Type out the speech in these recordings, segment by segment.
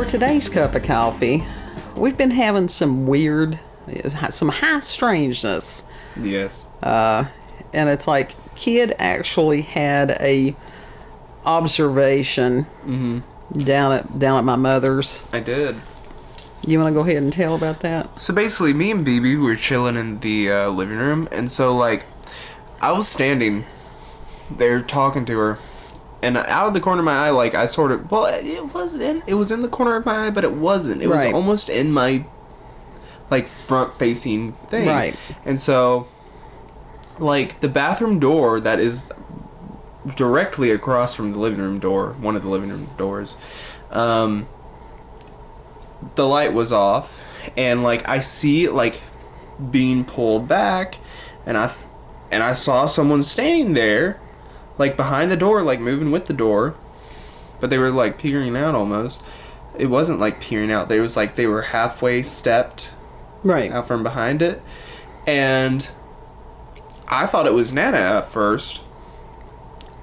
For today's cup of coffee, we've been having some high strangeness. Yes. And it's like, kid actually had a observation down at my mother's. I did. You want to go ahead and tell about that? So basically, me and BB were chilling in the living room, and so like, I was standing there talking to her, and out of the corner of my eye, like I sort of, well, it was in the corner of my eye, but it wasn't. It was almost in my like front facing thing. Right. And so, like the bathroom door that is directly across from the living room door, one of the living room doors, the light was off, and like I see it like being pulled back, and I saw someone standing there, like behind the door, like moving with the door, but they were like peering out almost. It wasn't like peering out. They were halfway stepped out from behind it, and I thought it was Nana at first,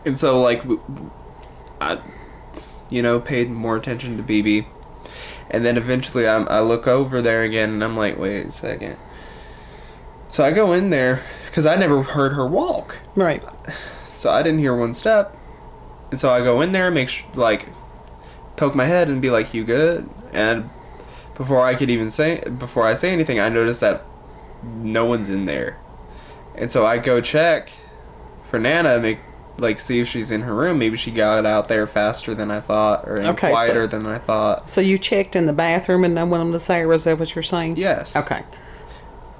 and so like I, paid more attention to BB. And then eventually I look over there again, and I'm like, wait a second. So I go in there, because I never heard her walk. Right. So I didn't hear one step. And so I go in there and poke my head and be like, you good? And before I say anything, I notice that no one's in there. And so I go check for Nana, see if she's in her room. Maybe she got out there faster than I thought, or quieter than I thought. So you checked in the bathroom and no one was there? Was that what you're saying? Yes. Okay.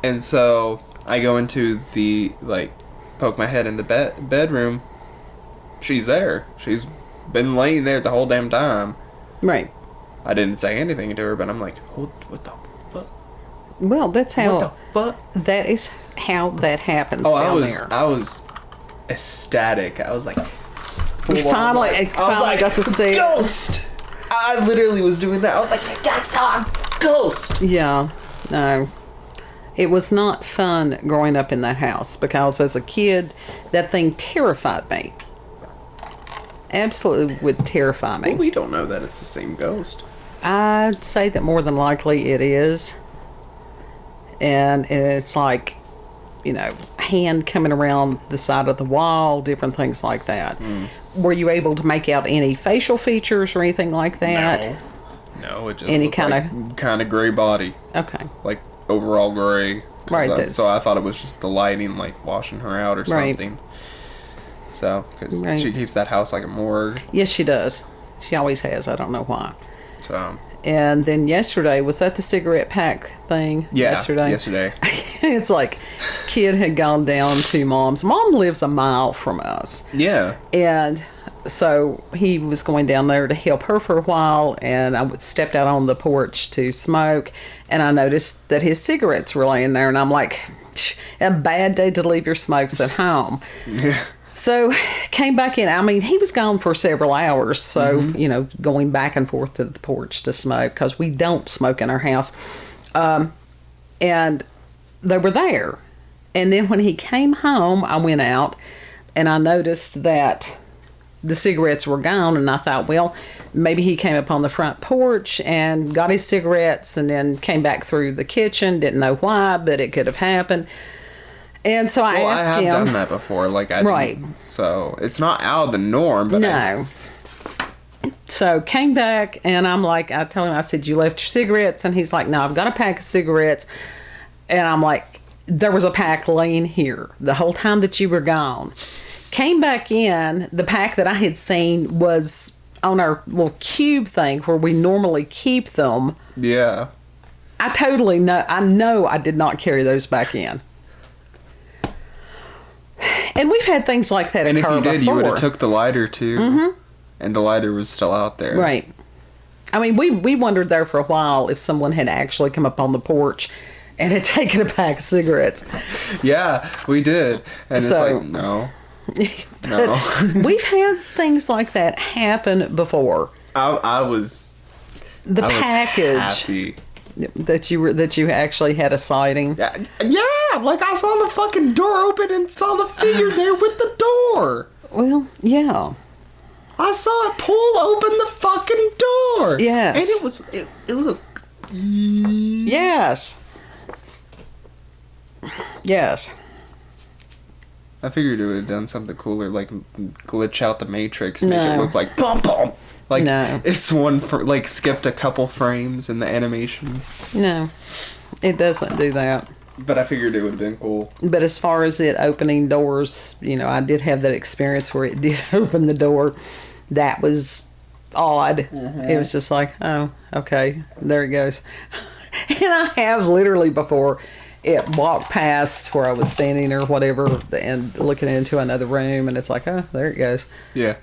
And so I go into the, poke my head in the bedroom. She's there. She's been laying there the whole damn time. Right. I didn't say anything to her, but I'm like, what the fuck? Well, that's how... What the fuck? That is how that happens down there. I was ecstatic. I was like... We finally got to see ghost! I literally was doing that. I was like, I just saw a ghost! Yeah. No. It was not fun growing up in that house, because as a kid, that thing terrified me. Absolutely would terrify me. Well, we don't know that it's the same ghost. I'd say that more than likely it is. And it's like, hand coming around the side of the wall, different things like that. Were you able to make out any facial features or anything like that? No, it just looked kind of gray body. Okay. Like overall gray. Right. So I thought it was just the lighting, like washing her out or something. So, because she keeps that house like a morgue. Yes, she does. She always has. I don't know why. So. And then yesterday, was that the cigarette pack thing? Yeah, yesterday. It's like, kid had gone down to Mom's. Mom lives a mile from us. Yeah. And so he was going down there to help her for a while, and I stepped out on the porch to smoke, and I noticed that his cigarettes were laying there, and I'm like, a bad day to leave your smokes at home. Yeah. So, came back in. I mean, he was gone for several hours, so, going back and forth to the porch to smoke, because we don't smoke in our house. And they were there. And then when he came home, I went out, and I noticed that the cigarettes were gone, and I thought, well, maybe he came up on the front porch and got his cigarettes, and then came back through the kitchen. Didn't know why, but it could have happened. And so I asked him. I have done that before. So it's not out of the norm. But no. So came back, and I'm like, I told him, I said, you left your cigarettes? And he's like, no, I've got a pack of cigarettes. And I'm like, there was a pack laying here the whole time that you were gone. Came back in, the pack that I had seen was on our little cube thing where we normally keep them. Yeah. I know I did not carry those back in. And we've had things like that occur before. And if you did, you would have took the lighter too. And the lighter was still out there. Right. I mean, we wondered there for a while if someone had actually come up on the porch and had taken a pack of cigarettes. Yeah, we did. And it's like, no. No. We've had things like that happen before. I was package happy that you actually had a sighting. Yeah, like I saw the fucking door open and saw the figure there with the door. Well, yeah. I saw it pull open the fucking door. Yes. And it looked. Yes. Yes. I figured it would have done something cooler, like glitch out the Matrix, make No. it look like bum bum. Like No. it's one for like skipped a couple frames in the animation. No, it doesn't do that. But I figured it would have been cool. But as far as it opening doors, I did have that experience where it did open the door. That was odd. Mm-hmm. It was just like, oh, okay, there it goes. And I have literally before it walked past where I was standing or whatever and looking into another room, and it's like, oh, there it goes. Yeah.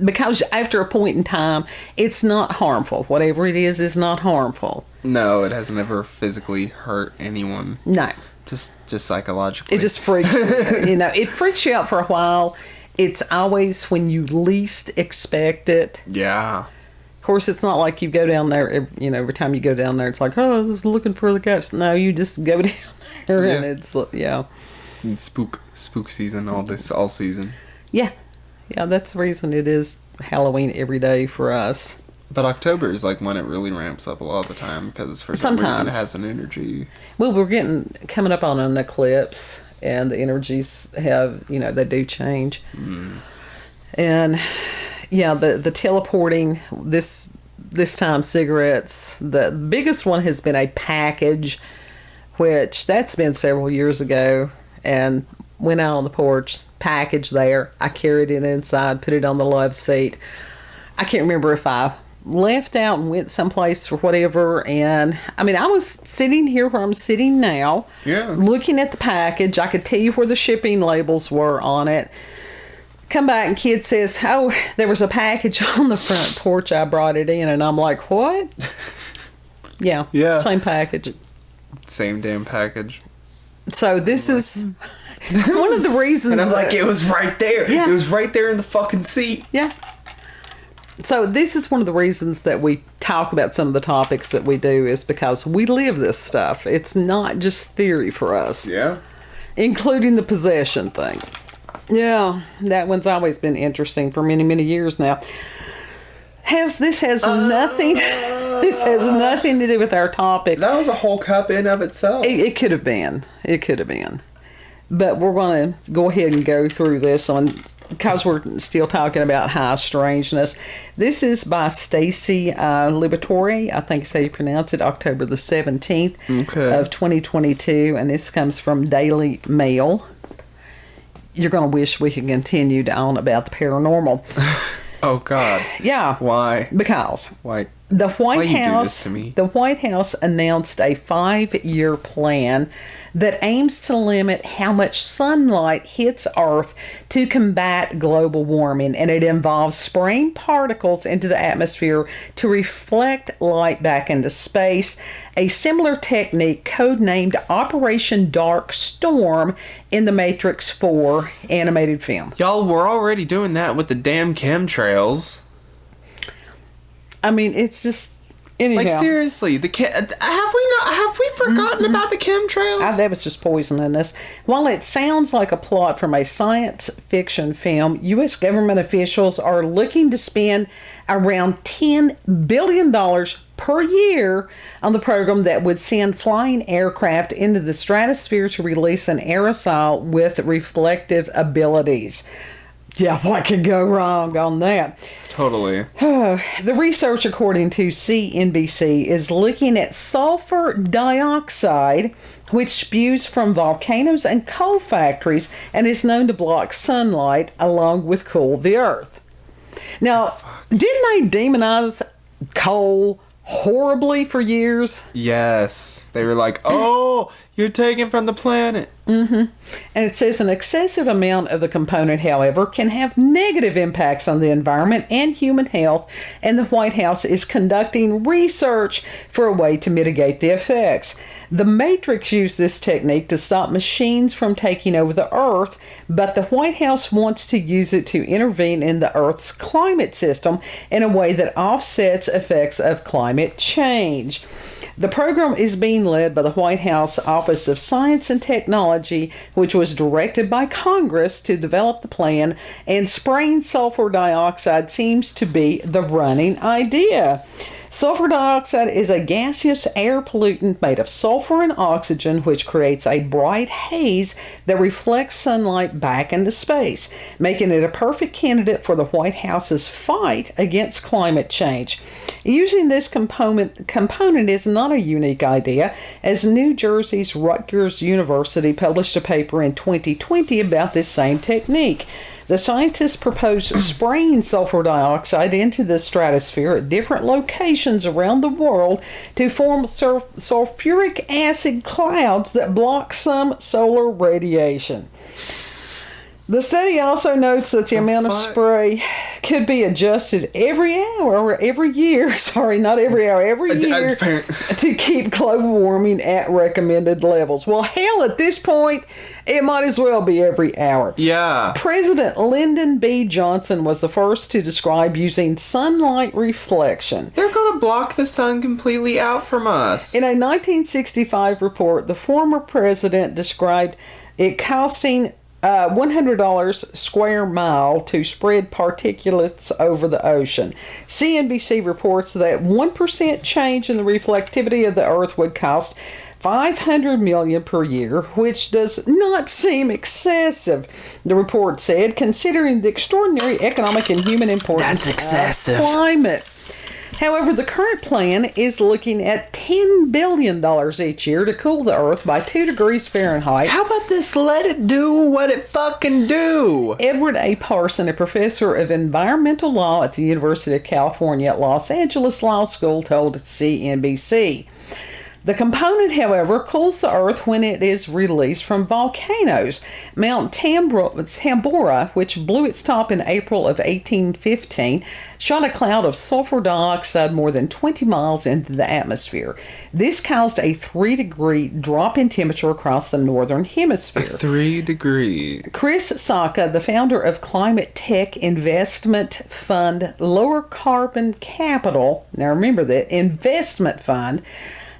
Because after a point in time, it's not harmful. Whatever it is not harmful. No, it has never physically hurt anyone. No. Just psychologically. It just freaks you. It freaks you out for a while. It's always when you least expect it. Yeah. Of course, it's not like you go down there, every time you go down there, it's like, oh, I was looking for the ghost. No, you just go down there and it's, yeah. It's spook season all season. Yeah. Yeah, that's the reason it is Halloween every day for us. But October is like when it really ramps up a lot of the time because for some reason it has an energy. Well, we're coming up on an eclipse, and the energies have, they do change. Mm. And yeah, the teleporting this time cigarettes. The biggest one has been a package, which that's been several years ago, and went out on the porch, package there. I carried it inside, put it on the love seat. I can't remember if I left out and went someplace or whatever. And I was sitting here where I'm sitting now, looking at the package. I could tell you where the shipping labels were on it. Come back and kid says, oh, there was a package on the front porch. I brought it in. And I'm like, what? Yeah. Same package. Same damn package. So this is one of the reasons. And I'm like, it was right there. Yeah. It was right there in the fucking seat. Yeah. So this is one of the reasons that we talk about some of the topics that we do, is because we live this stuff. It's not just theory for us. Yeah. Including the possession thing. Yeah, that one's always been interesting for many, many years now. This has nothing to do with our topic. That was a whole cup in of itself. It could have been. It could have been. But we're going to go ahead and go through this because we're still talking about high strangeness. This is by Stacy Liberatore. I think is how you pronounce it. October the 17th of 2022. And this comes from Daily Mail. You're going to wish we could continue on about the paranormal. Oh, God. Yeah. Why? Because. Why? The White Why House. You do this to me? The White House announced a 5-year plan that aims to limit how much sunlight hits Earth to combat global warming, and it involves spraying particles into the atmosphere to reflect light back into space. A similar technique, codenamed Operation Dark Storm, in the Matrix 4 animated film. Y'all, we're already doing that with the damn chemtrails. It's just anyhow. Like seriously, have we forgotten about the chemtrails? That was just poisonous. While it sounds like a plot from a science fiction film, U.S. government officials are looking to spend around $10 billion per year on the program that would send flying aircraft into the stratosphere to release an aerosol with reflective abilities. Yeah, what could go wrong on that? Totally. The research, according to CNBC, is looking at sulfur dioxide, which spews from volcanoes and coal factories and is known to block sunlight along with cool the earth. Now, didn't they demonize coal horribly for years? Yes. They were like, oh, you're taken from the planet. Mm-hmm. And it says an excessive amount of the component, however, can have negative impacts on the environment and human health, and the White House is conducting research for a way to mitigate the effects. The Matrix used this technique to stop machines from taking over the Earth, but the White House wants to use it to intervene in the Earth's climate system in a way that offsets effects of climate change. The program is being led by the White House Office of Science and Technology, which was directed by Congress to develop the plan, and spraying sulfur dioxide seems to be the running idea. Sulfur dioxide is a gaseous air pollutant made of sulfur and oxygen, which creates a bright haze that reflects sunlight back into space, making it a perfect candidate for the White House's fight against climate change. Using this component is not a unique idea, as New Jersey's Rutgers University published a paper in 2020 about this same technique. The scientists proposed spraying sulfur dioxide into the stratosphere at different locations around the world to form sulfuric acid clouds that block some solar radiation. The study also notes that the amount of spray could be adjusted every hour or every year. Sorry, not every hour, every year to keep global warming at recommended levels. Well, hell, at this point, it might as well be every hour. Yeah. President Lyndon B. Johnson was the first to describe using sunlight reflection. They're going to block the sun completely out from us. In a 1965 report, the former president described it costing $100 square mile to spread particulates over the ocean. CNBC reports that 1% change in the reflectivity of the Earth would cost $500 million per year, which does not seem excessive, the report said, considering the extraordinary economic and human importance of climate. However, the current plan is looking at $10 billion each year to cool the Earth by 2 degrees Fahrenheit. How about this? Let it do what it fucking do. Edward A. Parson, a professor of environmental law at the University of California at Los Angeles Law School, told CNBC. The component, however, cools the Earth when it is released from volcanoes. Mount Tambora, which blew its top in April of 1815, shot a cloud of sulfur dioxide more than 20 miles into the atmosphere. This caused a 3-degree drop in temperature across the northern hemisphere. 3 degrees. Chris Sacca, the founder of climate tech investment fund Lower Carbon Capital, now remember that, investment fund,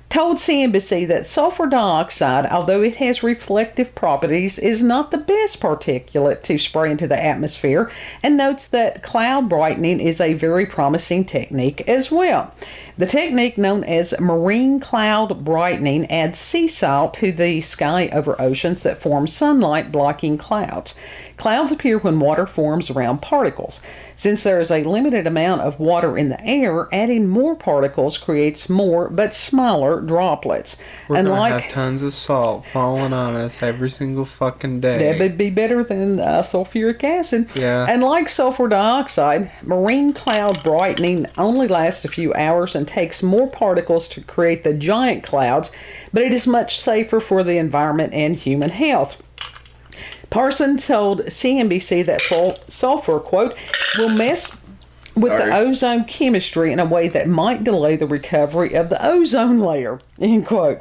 told CNBC that sulfur dioxide, although it has reflective properties, is not the best particulate to spray into the atmosphere, and notes that cloud brightening is a very promising technique as well. The technique, known as marine cloud brightening, adds sea salt to the sky over oceans that form sunlight-blocking clouds. Clouds appear when water forms around particles. Since there is a limited amount of water in the air, adding more particles creates more but smaller droplets. We're going to have tons of salt falling on us every single fucking day. That would be better than sulfuric acid. Yeah. And like sulfur dioxide, marine cloud brightening only lasts a few hours and takes more particles to create the giant clouds, but it is much safer for the environment and human health. Parson told CNBC that sulfur, quote, will mess with the ozone chemistry in a way that might delay the recovery of the ozone layer, end quote.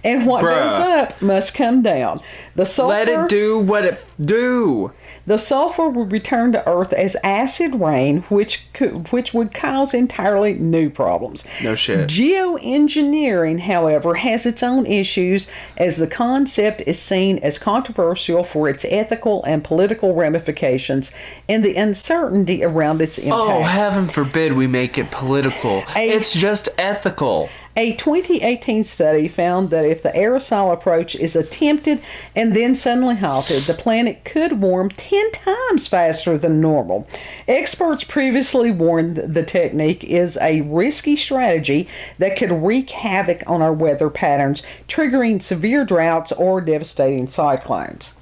And what goes up must come down. The sulfur, let it do what it do. The sulfur would return to Earth as acid rain, which would cause entirely new problems. No shit. Geoengineering, however, has its own issues, as the concept is seen as controversial for its ethical and political ramifications and the uncertainty around its impact. Oh, heaven forbid we make it political. It's just ethical. A 2018 study found that if the aerosol approach is attempted and then suddenly halted, the planet could warm 10 times faster than normal. Experts previously warned the technique is a risky strategy that could wreak havoc on our weather patterns, triggering severe droughts or devastating cyclones.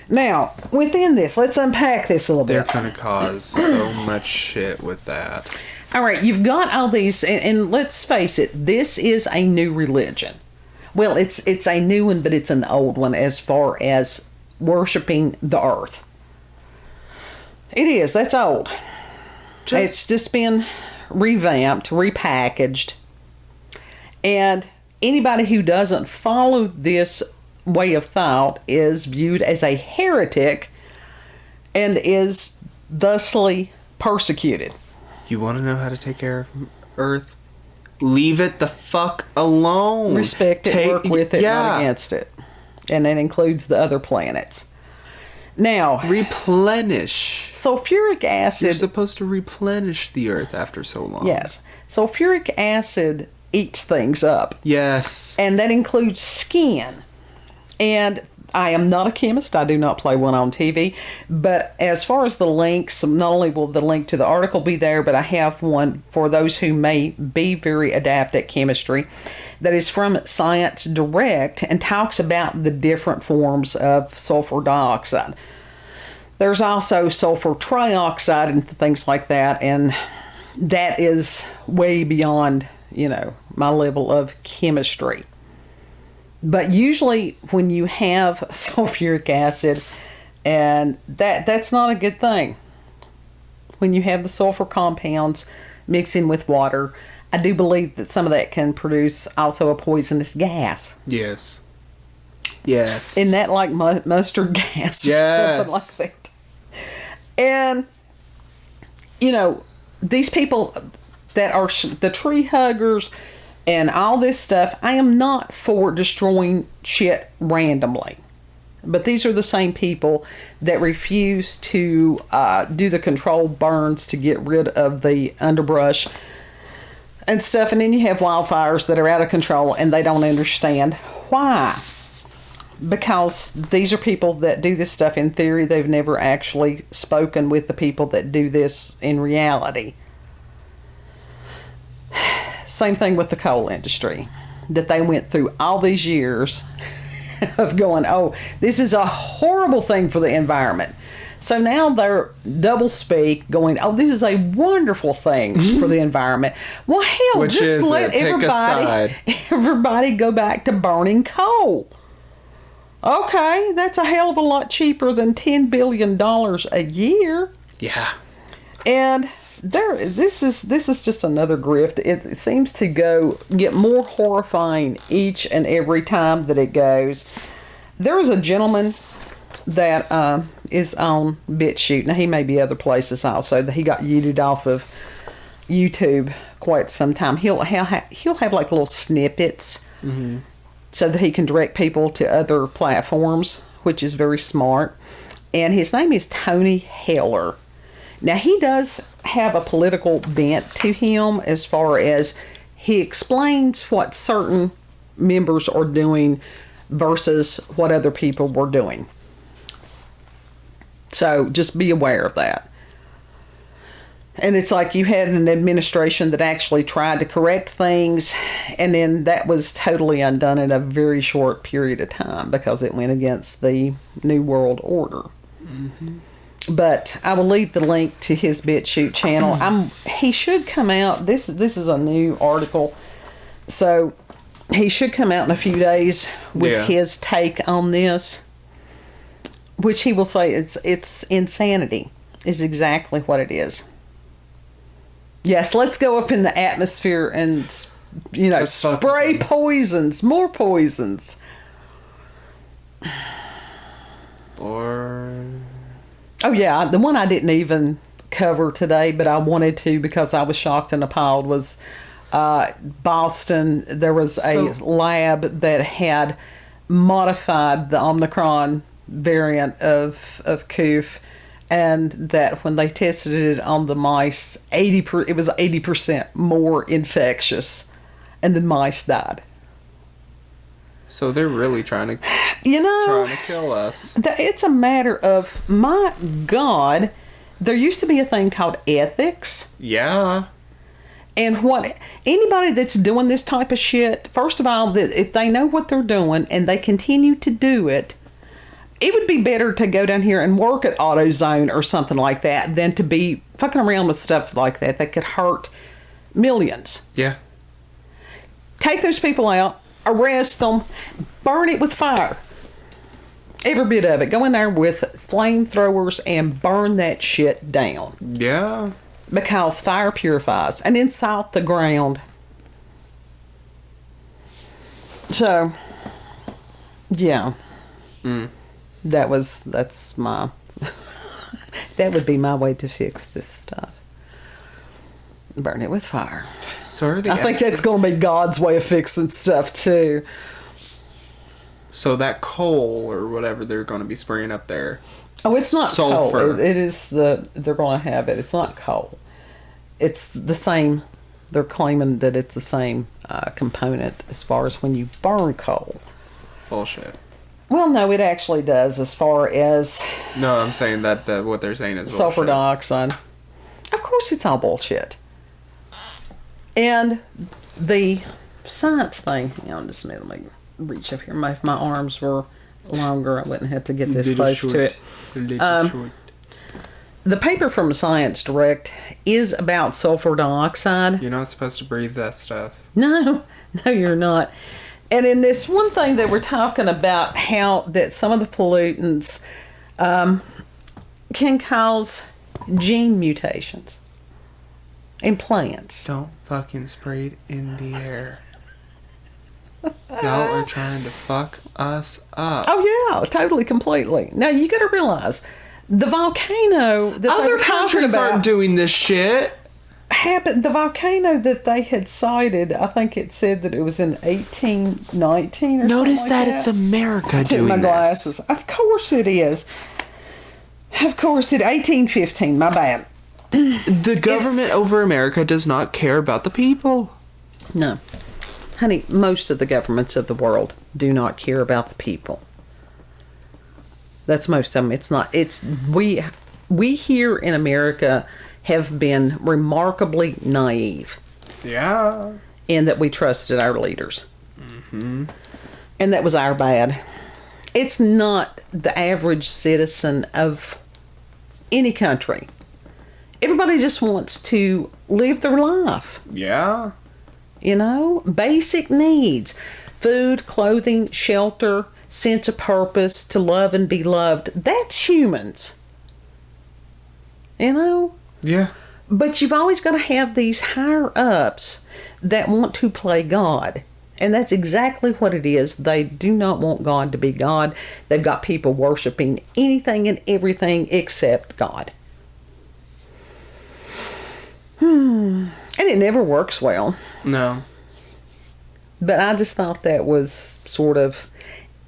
Now, within this, let's unpack this a little bit. They're going to cause so much shit with that. All right, you've got all these, and let's face it, this is a new religion. Well, it's a new one, but it's an old one as far as worshiping the earth. It is. That's old. It's just been revamped, repackaged. And anybody who doesn't follow this way of thought is viewed as a heretic and is thusly persecuted. You want to know how to take care of Earth? leave it the fuck alone. Respect it, work with it, not against it. And that includes the other planets. Now, replenish. Sulfuric acid. You're supposed to replenish the earth after so long. Yes. Sulfuric acid eats things up. Yes. And that includes skin. And I am not a chemist. I do not play one on TV. But as far as the links, not only will the link to the article be there, but I have one for those who may be very adept at chemistry that is from Science Direct and talks about the different forms of sulfur dioxide. There's also sulfur trioxide and things like that, and that is way beyond, my level of chemistry. But usually when you have sulfuric acid, and that's not a good thing. When you have the sulfur compounds mixing with water, I do believe that some of that can produce also a poisonous gas. Yes. Yes. Isn't that like mustard gas or something like that? And, these people that are the tree huggers and all this stuff, I am not for destroying shit randomly. But these are the same people that refuse to do the controlled burns to get rid of the underbrush and stuff. And then you have wildfires that are out of control and they don't understand why. Because these are people that do this stuff in theory. They've never actually spoken with the people that do this in reality. Same thing with the coal industry. That they went through all these years of going, oh, this is a horrible thing for the environment. So now they're double speak going, oh, this is a wonderful thing for the environment. Well, hell, Which just let everybody go back to burning coal. Okay, that's a hell of a lot cheaper than $10 billion a year. Yeah. And this is just another grift. It seems to get more horrifying each and every time that it goes. There was a gentleman that is on BitChute. Now, he may be other places also. He got yeeted off of YouTube quite some time. He'll have like little snippets so that he can direct people to other platforms, which is very smart. And his name is Tonyheller. Now, he does have a political bent to him as far as he explains what certain members are doing versus what other people were doing. So just be aware of that. And it's like you had an administration that actually tried to correct things, and then that was totally undone in a very short period of time because it went against the New World Order. Mm-hmm. But I will leave the link to his BitChute channel. He should come out. This is a new article, so he should come out in a few days with his take on this, which he will say it's insanity is exactly what it is. Yes, let's go up in the atmosphere and spray poisons, more poisons. Oh, yeah, the one I didn't even cover today, but I wanted to because I was shocked and appalled was Boston. There was a lab that had modified the Omicron variant of CUF, and that when they tested it on the mice, it was 80% more infectious, and the mice died. So they're really trying to kill us. It's a matter of, my God, there used to be a thing called ethics. Yeah. And anybody that's doing this type of shit, first of all, if they know what they're doing and they continue to do it, it would be better to go down here and work at AutoZone or something like that than to be fucking around with stuff like that could hurt millions. Yeah. Take those people out, arrest them, burn it with fire. Every bit of it. Go in there with flamethrowers and burn that shit down. Yeah. Because fire purifies. And then salt the ground. So, yeah. That's my... that would be my way to fix this stuff. Burn it with fire. So everything. I think that's going to be God's way of fixing stuff too. So that coal or whatever they're going to be spraying up there. Oh, it's not sulfur. coal. It is they're going to have it. It's not coal. It's the same. They're claiming that it's the same component as far as when you burn coal. Bullshit. Well, no, it actually does as far as... No, I'm saying that what they're saying is sulfur bullshit. dioxide. Of course it's all bullshit. And the science thing... Hang on just a minute. Let me reach up here. If my arms were longer, I wouldn't have to get this close to it. The paper from Science Direct is about sulfur dioxide. You're not supposed to breathe that stuff. No, you're not. And in this one thing they were talking about how that some of the pollutants can cause gene mutations in plants. Don't fucking spray it in the air. Y'all are trying to fuck us up. Oh yeah, totally, completely. Now you got to realize the volcano that they were other talking countries about aren't doing this shit. happened. The volcano that they had cited, I think it said that it was in 1819 or Notice something like that it's America doing my this. glasses. Of course it is. Of course it. 1815. My bad. The government over America does not care about the people. No, honey. Most of the governments of the world do not care about the people. That's most of them. It's not. It's we here in America have been remarkably naive. Yeah. In that we trusted our leaders. Mm-hmm. And that was our bad. It's not the average citizen of any country. Everybody just wants to live their life. Yeah. You know? Basic needs. Food, clothing, shelter, sense of purpose, to love and be loved. That's humans. You know? Yeah. But you've always got to have these higher ups that want to play God. And that's exactly what it is. They do not want God to be God. They've got people worshiping anything and everything except God. And it never works well. No. But I just thought that was sort of...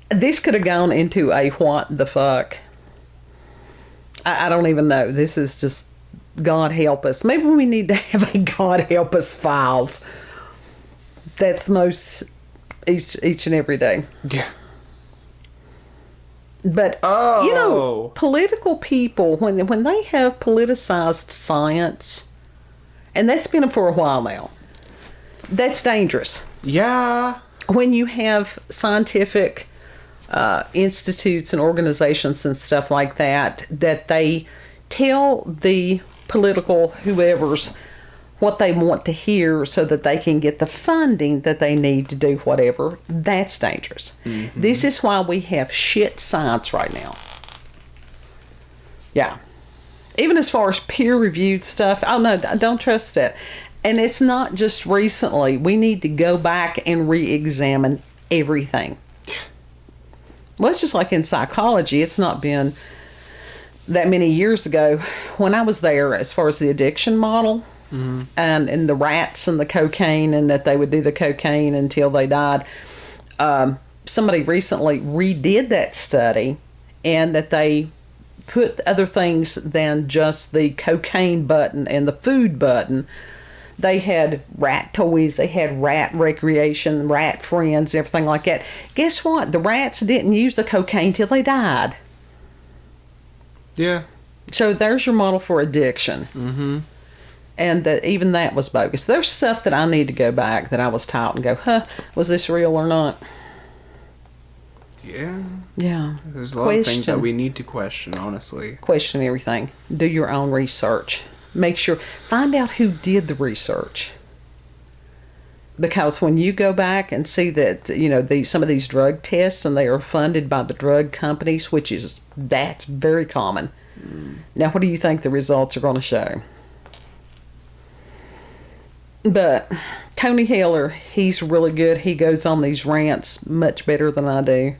This could have gone into a what the fuck. I don't even know. This is just... God help us. Maybe we need to have a God help us files. That's most each and every day. Yeah. But you know, political people when they have politicized science, and that's been for a while now. That's dangerous. Yeah. When you have scientific institutes and organizations and stuff like that they tell the political whoever's what they want to hear so that they can get the funding that they need to do whatever, that's dangerous. Mm-hmm. This is why we have shit science right now. Yeah. Even as far as peer-reviewed stuff, oh no, don't trust that. And it's not just recently. We need to go back and re-examine everything. Well, it's just like in psychology. It's not been that many years ago when I was there as far as the addiction model. Mm-hmm. and the rats and the cocaine, and that they would do the cocaine until they died. Somebody recently redid that study, and that they put other things than just the cocaine button and the food button. They had rat toys, they had rat recreation, rat friends, everything like that. Guess what? The rats didn't use the cocaine till they died. Yeah. So there's your model for addiction. Mm-hmm. And that even that was bogus. There's stuff that I need to go back that I was taught and go, was this real or not? Yeah. Yeah. There's a lot of things that we need to question, honestly. Question everything. Do your own research. Make sure, find out who did the research. Because when you go back and see that, you know, some of these drug tests, and they are funded by the drug companies, that's very common. Now, what do you think the results are going to show? But Tonyheller, he's really good. He goes on these rants much better than I do.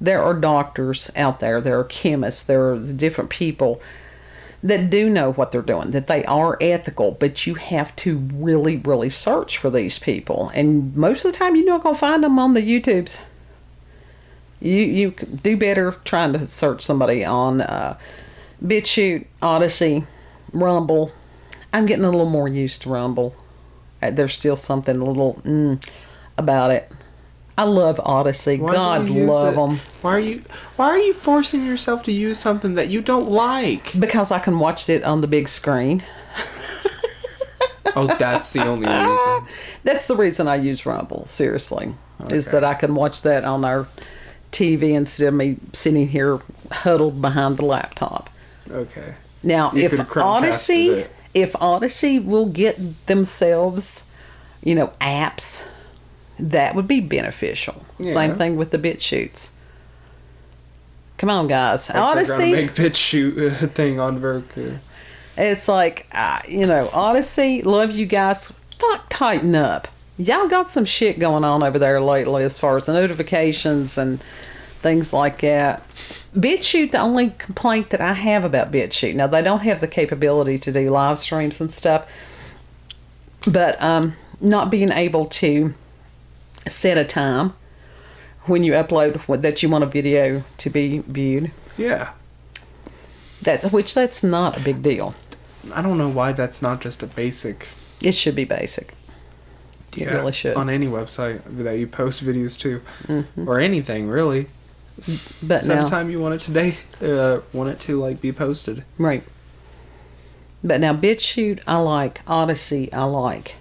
There are doctors out there. There are chemists. There are different people that do know what they're doing, that they are ethical, but you have to really, really search for these people. And most of the time, you're not going to find them on the YouTubes. You do better trying to search somebody on BitChute, Odyssey, Rumble. I'm getting a little more used to Rumble. There's still something a little about it. I love Odyssey. God love them. Why are you forcing yourself to use something that you don't like? Because I can watch it on the big screen. Oh, that's the only reason. That's the reason I use Rumble, seriously. Okay. Is that I can watch that on our TV instead of me sitting here huddled behind the laptop. Okay. Now, if Odyssey will get themselves, apps, that would be beneficial. Yeah. Same thing with the BitChutes. Come on, guys. Like Odyssey. They're gonna make BitChute thing on Roku. It's like, Odyssey, love you guys. Fuck, tighten up. Y'all got some shit going on over there lately as far as the notifications and things like that. BitChute, the only complaint that I have about BitChute, now they don't have the capability to do live streams and stuff, but not being able to set a time when you upload that you want a video to be viewed. Yeah. That's not a big deal. I don't know why that's not just a basic. It should be basic. It really should. On any website that you post videos to. Mm-hmm. Or anything, really. But set a time you want it to be posted. Right. But now BitChute I like, Odyssey I like.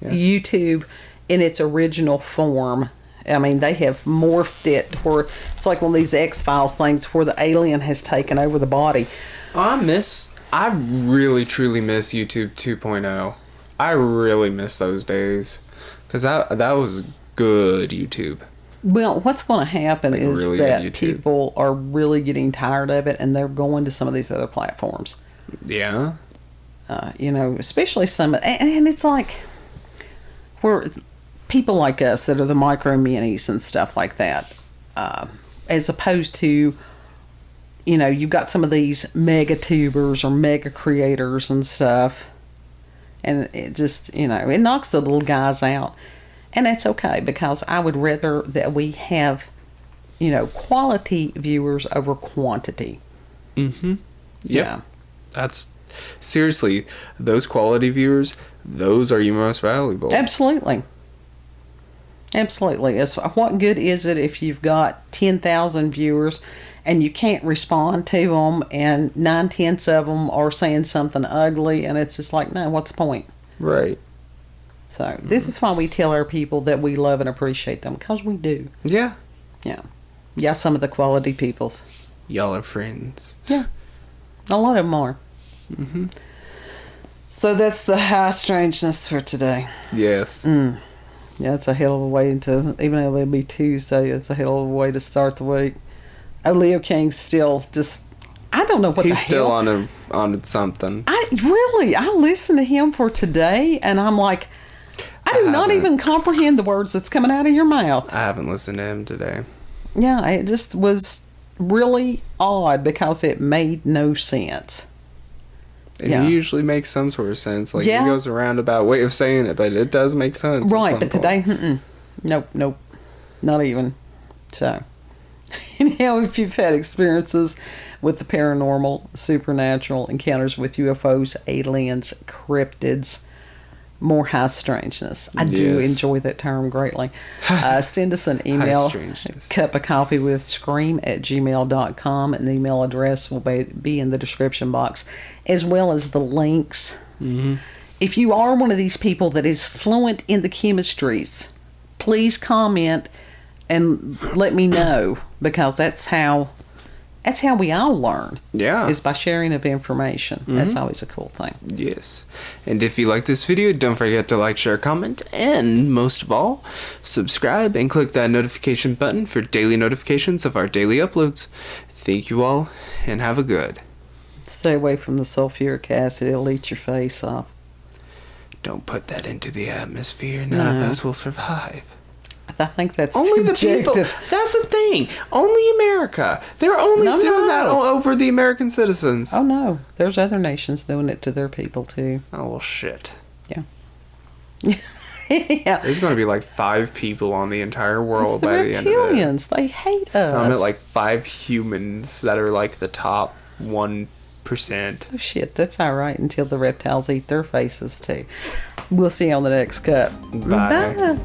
Yeah. YouTube in its original form, I mean, they have morphed it where it's like one of these X-Files things where the alien has taken over the body. I really truly miss YouTube 2.0. I really miss those days because that was good YouTube. Well, what's going to happen is really that people are really getting tired of it and they're going to some of these other platforms. Yeah. Especially some, and it's like where people like us that are the micro minis and stuff like that, as opposed to, you've got some of these mega tubers or mega creators and stuff, and it just, it knocks the little guys out. And that's okay, because I would rather that we have, quality viewers over quantity. Mm-hmm. Yep. Yeah. That's, seriously, those quality viewers, those are your most valuable. Absolutely. Absolutely. What good is it if you've got 10,000 viewers and you can't respond to them and 9/10 of them are saying something ugly, and it's just like, no, what's the point? Right. So this is why we tell our people that we love and appreciate them, because we do. Yeah. Yeah. Yeah, some of the quality peoples. Y'all are friends. Yeah. A lot of them are. Mm-hmm. So that's the high strangeness for today. Yes. Yeah, it's a hell of a way even though it'll be Tuesday, it's a hell of a way to start the week. Oh, Leo King's still just, I don't know what He's still on something. I listened to him for today, and I'm like, I do not even comprehend the words that's coming out of your mouth. I haven't listened to him today. Yeah, it just was really odd because it made no sense. And he usually makes some sort of sense. Like, he goes a roundabout way of saying it, but it does make sense. Right, but today, nope, not even. So, anyhow, if you've had experiences with the paranormal, supernatural, encounters with UFOs, aliens, cryptids, more high strangeness. I do enjoy that term greatly. Send us an email, cupofcoffeewithscream@gmail.com, and the email address will be in the description box, as well as the links. Mm-hmm. If you are one of these people that is fluent in the chemistries, please comment and let me know, because that's how we all learn. Yeah. Is by sharing of information. Mm-hmm. That's always a cool thing. Yes. And if you like this video, don't forget to like, share, comment, and most of all, subscribe and click that notification button for daily notifications of our daily uploads. Thank you all, and have a good. Stay away from the sulfuric acid. It'll eat your face off. Don't put that into the atmosphere. None of us will survive. I think that's Only the people. subjective. That's the thing. Only America. They're only doing that all over the American citizens. Oh, no. There's other nations doing it to their people, too. Oh, well, shit. Yeah. Yeah. There's going to be like 5 people on the entire world It's the by the end of it. reptilians. They hate us. I'm at like 5 humans that are like the top 1%. Oh, shit. That's all right until the reptiles eat their faces, too. We'll see you on the next cut. Bye. Bye.